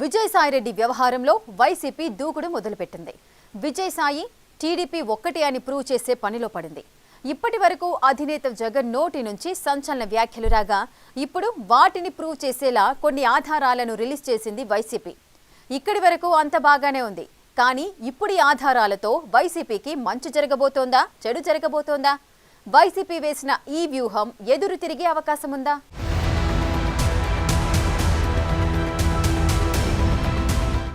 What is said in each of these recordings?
విజయసాయిరెడ్డి వ్యవహారంలో వైసీపీ దూకుడు మొదలుపెట్టింది. విజయసాయి టీడీపీ ఒక్కటే అని ప్రూవ్ చేసే పనిలో పడింది. ఇప్పటి వరకు అధినేత జగన్ నోటి నుంచి సంచలన వ్యాఖ్యలు రాగా ఇప్పుడు వాటిని ప్రూవ్ చేసేలా కొన్ని ఆధారాలను రిలీజ్ చేసింది వైసీపీ. ఇక్కడి వరకు అంత బాగానే ఉంది. కానీ ఇప్పుడు ఈ ఆధారాలతో వైసీపీకి మంచి జరగబోతోందా, చెడు జరగబోతోందా? వైసీపీ వేసిన ఈ వ్యూహం ఎదురు తిరిగే అవకాశం ఉందా?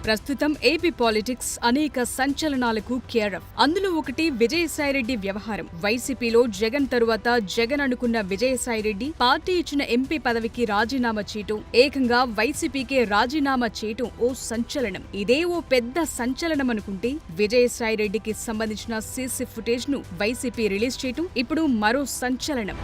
ప్రస్తుతం ఏపీ పాలిటిక్స్ అనేక సంచలనాలకు కేరఫ్. అందులో ఒకటి విజయసాయిరెడ్డి వ్యవహారం. వైసీపీలో జగన్ తరువాత జగన్ అనుకున్న విజయసాయిరెడ్డి పార్టీ ఇచ్చిన ఎంపీ పదవికి రాజీనామా చేయటం, ఏకంగా వైసీపీకే రాజీనామా చేయటం ఓ సంచలనం. ఇదే ఓ పెద్ద సంచలనం అనుకుంటే విజయసాయిరెడ్డికి సంబంధించిన సీసీ ఫుటేజ్ ను వైసీపీ రిలీజ్ చేయటం ఇప్పుడు మరో సంచలనం.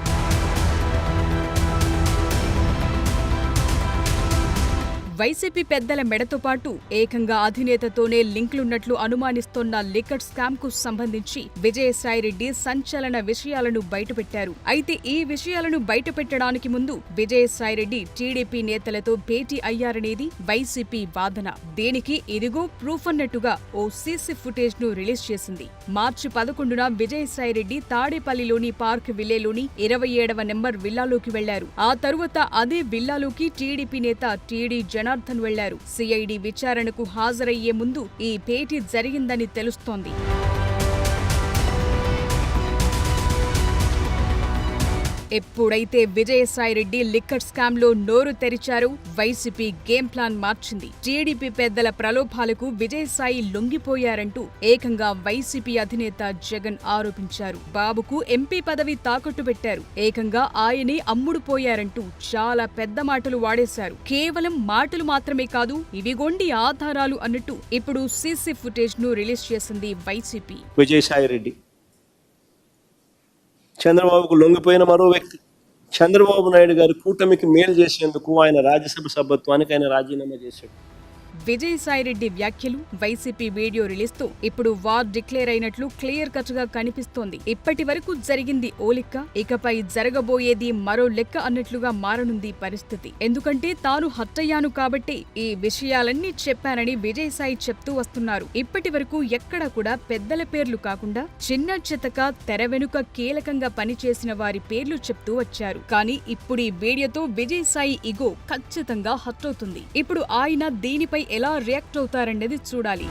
వైసీపీ పెద్దల మెడతో పాటు ఏకంగా అధినేతతోనే లింకులున్నట్లు అనుమానిస్తోన్న లిక్కర్ స్కామ్ కు సంబంధించి విజయసాయిరెడ్డి సంచలన విషయాలను బయటపెట్టారు. అయితే ఈ విషయాలను బయటపెట్టడానికి ముందు విజయసాయిరెడ్డి టీడీపీ నేతలతో భేటీ అయ్యారనేది వైసీపీ వాదన. దీనికి ఇదిగో ప్రూఫ్ అన్నట్టుగా ఓ సీసీ ఫుటేజ్ ను రిలీజ్ చేసింది. మార్చి 11న విజయసాయిరెడ్డి తాడేపల్లిలోని పార్క్ విల్లేలోని 27వ నెంబర్ విల్లాలోకి వెళ్లారు. ఆ తరువాత అదే విల్లాలోకి టీడీపీ నేత టీడీ జనార్దన్ వెళ్లారు. సిఐడి విచారణకు హాజరయ్యే ముందు ఈ భేటీ జరిగిందని తెలుస్తోంది. ఎప్పుడైతే విజయసాయిరెడ్డి లిక్కర్ స్కామ్ లో నోరు తెరిచారో వైసీపీ గేమ్ ప్లాన్ మార్చింది. టీడీపీ పెద్దల ప్రలోభాలకు విజయసాయి లొంగిపోయారంటూ ఏకంగా వైసీపీ అధినేత జగన్ ఆరోపించారు. బాబుకు ఎంపీ పదవి తాకట్టు పెట్టారు, ఏకంగా ఆయనే అమ్ముడుపోయారంటూ చాలా పెద్ద మాటలు వాడేశారు. కేవలం మాటలు మాత్రమే కాదు, ఇవిగొండి ఆధారాలు అన్నట్టు ఇప్పుడు సీసీ ఫుటేజ్ ను రిలీజ్ చేసింది వైసీపీ. విజయసాయిరెడ్డి చంద్రబాబుకు లొంగిపోయిన మరో వ్యక్తి. చంద్రబాబు నాయుడు గారి కూటమికి మేలు చేసేందుకు ఆయన రాజ్యసభ సభ్యత్వానికి ఆయన రాజీనామా చేశాడు. విజయసాయిరెడ్డి వ్యాఖ్యలు, వైసీపీ వీడియో రిలీజ్తో ఇప్పుడు వార్ డిక్లేర్ అయినట్లు క్లియర్ కట్ గా కనిపిస్తోంది. ఇప్పటి వరకు జరిగింది ఓ లెక్క, ఇకపై జరగబోయేది మరో లెక్క అన్నట్లుగా మారనుంది పరిస్థితి. ఎందుకంటే తాను హట్టయ్యాను కాబట్టే ఈ విషయాలన్నీ చెప్పానని విజయసాయి చెప్తూ వస్తున్నారు. ఇప్పటి వరకు ఎక్కడా కూడా పెద్దల పేర్లు కాకుండా చిన్న చితక తెర వెనుక కీలకంగా పనిచేసిన వారి పేర్లు చెప్తూ వచ్చారు. కానీ ఇప్పుడు ఈ వీడియోతో విజయసాయి ఇగో ఖచ్చితంగా హట్ అవుతుంది. ఇప్పుడు ఆయన దీనిపై ఎలా రియాక్ట్ అవుతారన్నది చూడాలి.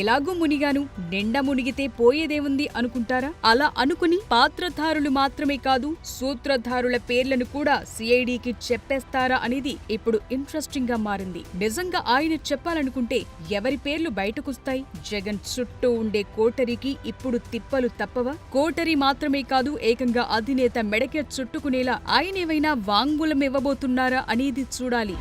ఎలాగూ మునిగాను, నిండా మునిగితే పోయేదేముంది అనుకుంటారా? అలా అనుకుని పాత్రధారులు మాత్రమే కాదు, సూత్రధారుల పేర్లను కూడా సిఐడికి చెప్పేస్తారా అనేది ఇప్పుడు ఇంట్రెస్టింగ్ గా మారింది. నిజంగా ఆయన చెప్పాలనుకుంటే ఎవరి పేర్లు బయటకొస్తాయి? జగన్ చుట్టూ ఉండే కోటరికి ఇప్పుడు తిప్పలు తప్పవా? కోటరి మాత్రమే కాదు, ఏకంగా అధినేత మెడకే చుట్టుకునేలా ఆయనేవైనా వాంగ్మూలం ఇవ్వబోతున్నారా అనేది చూడాలి.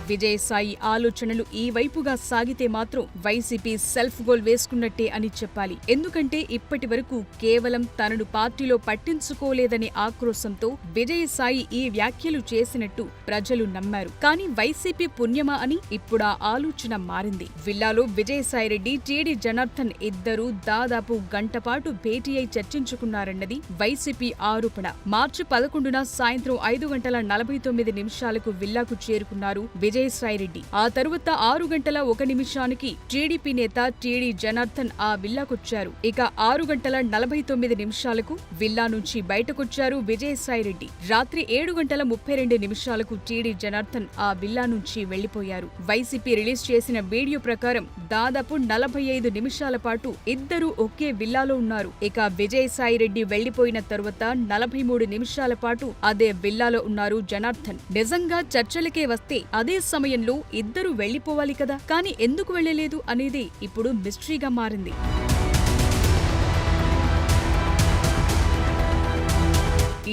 విజయసాయి ఆలోచనలు ఈ వైపుగా సాగితే మాత్రం వైసీపీ సెల్ఫ్ గోల్ వేసుకున్నట్టే అని చెప్పాలి. ఎందుకంటే ఇప్పటి వరకు కేవలం తనను పార్టీలో పట్టించుకోలేదనే ఆక్రోశంతో విజయసాయి ఈ వ్యాఖ్యలు చేసినట్టు ప్రజలు నమ్మారు. కానీ వైసీపీ పుణ్యమా అని ఇప్పుడు ఆ ఆలోచన మారింది. విల్లాలో విజయసాయిరెడ్డి, టీడీ జనార్దన్ ఇద్దరూ దాదాపు గంట పాటు భేటీ అయి చర్చించుకున్నారన్నది వైసీపీ ఆరోపణ. మార్చి 11న సాయంత్రం 5:49 విల్లాకు చేరుకున్నారు విజయసాయిరెడ్డి. ఆ తరువాత 6:01 టీడీపీ నేత టీడీ జనార్దన్ ఆ విల్లాకొచ్చారు. ఇక 6:49 విల్లా నుంచి బయటకొచ్చారు విజయసాయిరెడ్డి. రాత్రి 7:32 టీడీ జనార్దన్ ఆ విల్లా నుంచి వెళ్లిపోయారు. వైసీపీ రిలీజ్ చేసిన వీడియో ప్రకారం దాదాపు 45 నిమిషాల పాటు ఇద్దరు ఒకే విల్లాలో ఉన్నారు. ఇక విజయసాయిరెడ్డి వెళ్లిపోయిన తరువాత 43 నిమిషాల పాటు అదే విల్లాలో ఉన్నారు జనార్దన్. నిజంగా చర్చలకే వస్తే అదే సమయంలో ఇద్దరు వెళ్లిపోవాలి కదా, కానీ ఎందుకు వెళ్లలేదు అనేది ఇప్పుడు మిస్టరీగా మారింది.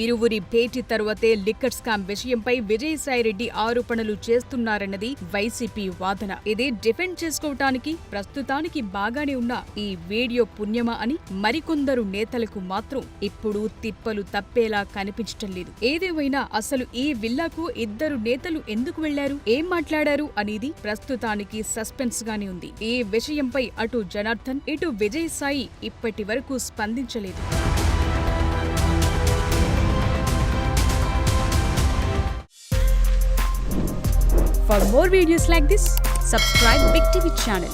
ఈ ఇరువురి భేటీ తరువాతే లిక్కర్ స్కామ్ విషయంపై విజయసాయిరెడ్డి ఆరోపణలు చేస్తున్నారన్నది వైసీపీ వాదన. ఇది డిఫెండ్ చేసుకోవటానికి ప్రస్తుతానికి బాగానే ఉన్న ఈ వీడియో పుణ్యమా అని మరికొందరు నేతలకు మాత్రం ఇప్పుడు తిప్పలు తప్పేలా కనిపించటం లేదు. ఏదేమైనా అసలు ఈ విల్లాకు ఇద్దరు నేతలు ఎందుకు వెళ్లారు, ఏం మాట్లాడారు అనేది ప్రస్తుతానికి సస్పెన్స్ గానే ఉంది. ఈ విషయంపై అటు జనార్దన్ ఇటు విజయసాయి ఇప్పటి వరకు స్పందించలేదు. For more videos like this, subscribe Big TV channel.